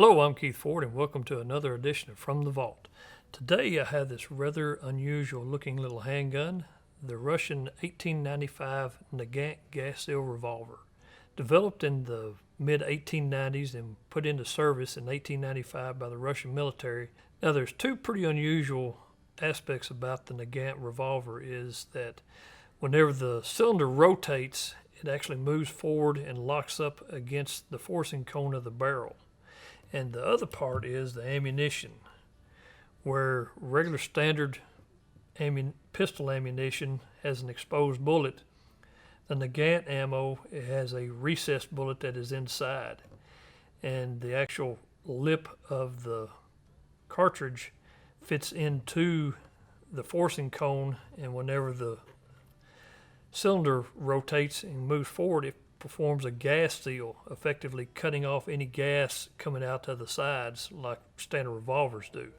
Hello, I'm Keith Ford and welcome to another edition of From the Vault. Today I have this rather unusual looking little handgun, the Russian 1895 Nagant gas seal revolver. Developed in the mid-1890s and put into service in 1895 by the Russian military. Now there's two pretty unusual aspects about the Nagant revolver is that whenever the cylinder rotates, it actually moves forward and locks up against the forcing cone of the barrel. And the other part is the ammunition, where regular standard pistol ammunition has an exposed bullet. The Nagant ammo, it has a recessed bullet that is inside. And the actual lip of the cartridge fits into the forcing cone, and whenever the cylinder rotates and moves forward, it performs a gas seal, effectively cutting off any gas coming out to the sides like standard revolvers do.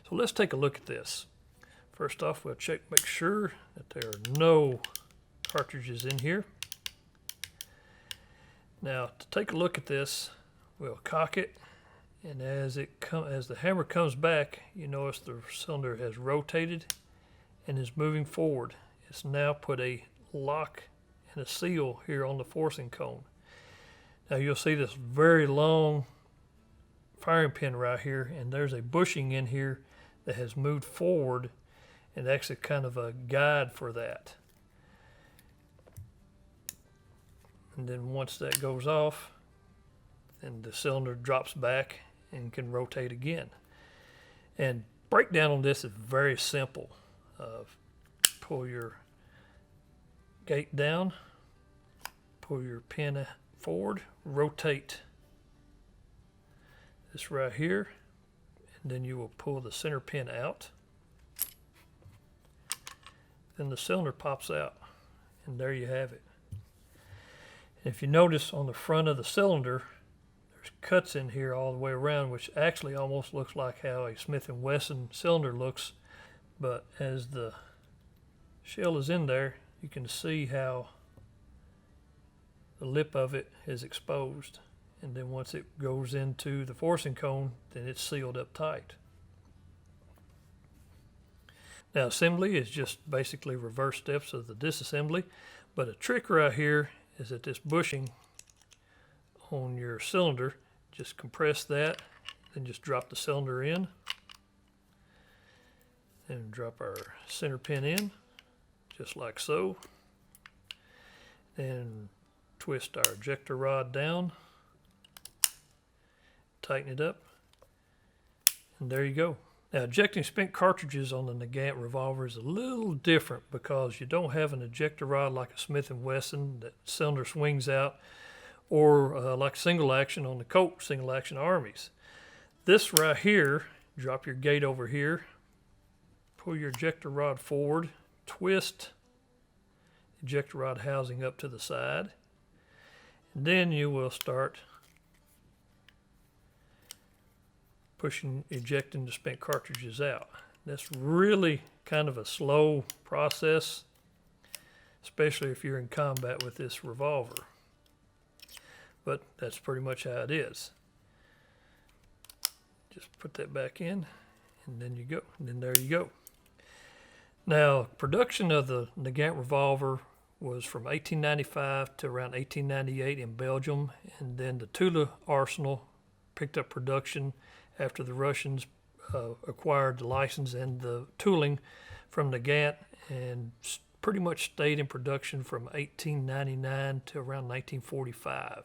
So let's take a look at this. First off, we'll make sure that there are no cartridges in here. Now to take a look at this, we'll cock it, and as the hammer comes back, you notice the cylinder has rotated and is moving forward. It's now put a lock and a seal here on the forcing cone. Now you'll see this very long firing pin right here, and there's a bushing in here that has moved forward, and actually kind of a guide for that. And then once that goes off, then the cylinder drops back and can rotate again. And breakdown on this is very simple. Pull your gate down, pull your pin forward, rotate this right here, and then you will pull the center pin out. Then the cylinder pops out, and there you have it. And if you notice on the front of the cylinder, there's cuts in here all the way around, which actually almost looks like how a Smith & Wesson cylinder looks, but as the shell is in there, you can see how the lip of it is exposed, and then once it goes into the forcing cone, then it's sealed up tight. Now assembly is just basically reverse steps of the disassembly, but a trick right here is that this bushing on your cylinder, just compress that, then just drop the cylinder in, and drop our center pin in, just like so. Then twist our ejector rod down, tighten it up, and there you go. Now ejecting spent cartridges on the Nagant revolver is a little different because you don't have an ejector rod like a Smith & Wesson that cylinder swings out, or like single action on the Colt Single Action Armies. This right here, drop your gate over here, pull your ejector rod forward, twist ejector rod housing up to the side, and then you will start ejecting the spent cartridges out. That's really kind of a slow process, especially if you're in combat with this revolver, but that's pretty much how it is. Just put that back in, and then you go, and then there you go. Now, production of the Nagant revolver was from 1895 to around 1898 in Belgium, and then the Tula Arsenal picked up production after the Russians acquired the license and the tooling from Nagant, and pretty much stayed in production from 1899 to around 1945.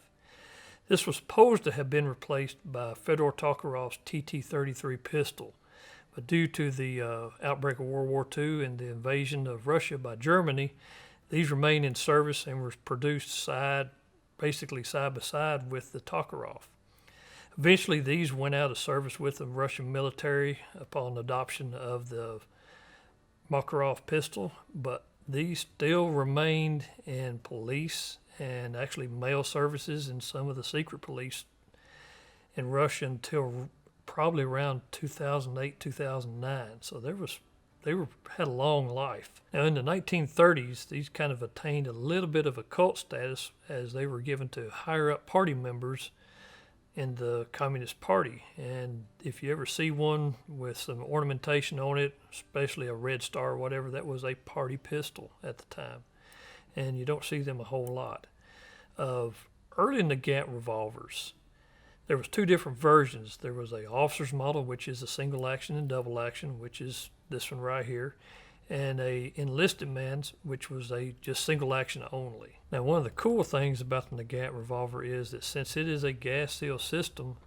This was supposed to have been replaced by Fedor Tokharov's TT-33 pistol, but due to the outbreak of World War II and the invasion of Russia by Germany, these remained in service and were produced basically side by side with the Tokharov. Eventually, these went out of service with the Russian military upon adoption of the Makarov pistol, but these still remained in police and actually mail services and some of the secret police in Russia until probably around 2008, 2009. So had a long life. Now in the 1930s, these kind of attained a little bit of a cult status as they were given to higher up party members in the Communist Party. And if you ever see one with some ornamentation on it, especially a red star or whatever, that was a party pistol at the time. And you don't see them a whole lot. Of early Nagant revolvers, there was two different versions. There was a officer's model, which is a single action and double action, which is this one right here, and a enlisted man's, which was a just single action only. Now, one of the cool things about the Nagant revolver is that since it is a gas seal system,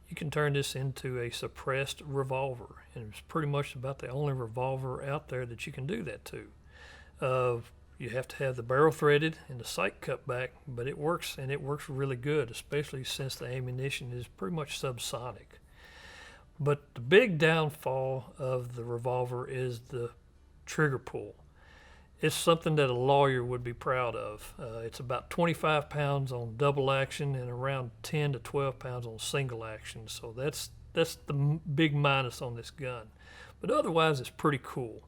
you can turn this into a suppressed revolver, and it's pretty much about the only revolver out there that you can do that to. You have to have the barrel threaded and the sight cut back, but it works, and it works really good, especially since the ammunition is pretty much subsonic. But the big downfall of the revolver is the trigger pull. It's something that a lawyer would be proud of. It's about 25 pounds on double action and around 10 to 12 pounds on single action. So that's the big minus on this gun. But otherwise, it's pretty cool.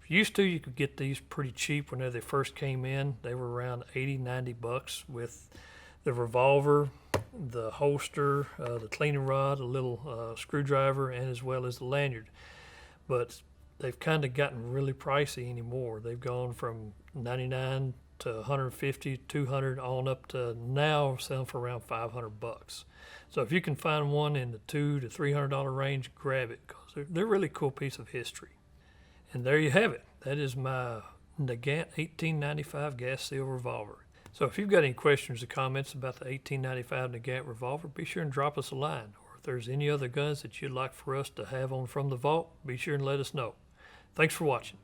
Used to, you could get these pretty cheap whenever they first came in. They were around 80, 90 bucks with the revolver, the holster, the cleaning rod, a little screwdriver, and as well as the lanyard. But they've kind of gotten really pricey anymore. They've gone from 99 to 150, 200, on up to now selling for around 500 bucks. So if you can find one in the $200 to $300 range, grab it, because they're a really cool piece of history. And there you have it. That is my Nagant 1895 gas seal revolver. So if you've got any questions or comments about the 1895 Nagant revolver, be sure and drop us a line. Or if there's any other guns that you'd like for us to have on From the Vault, be sure and let us know. Thanks for watching.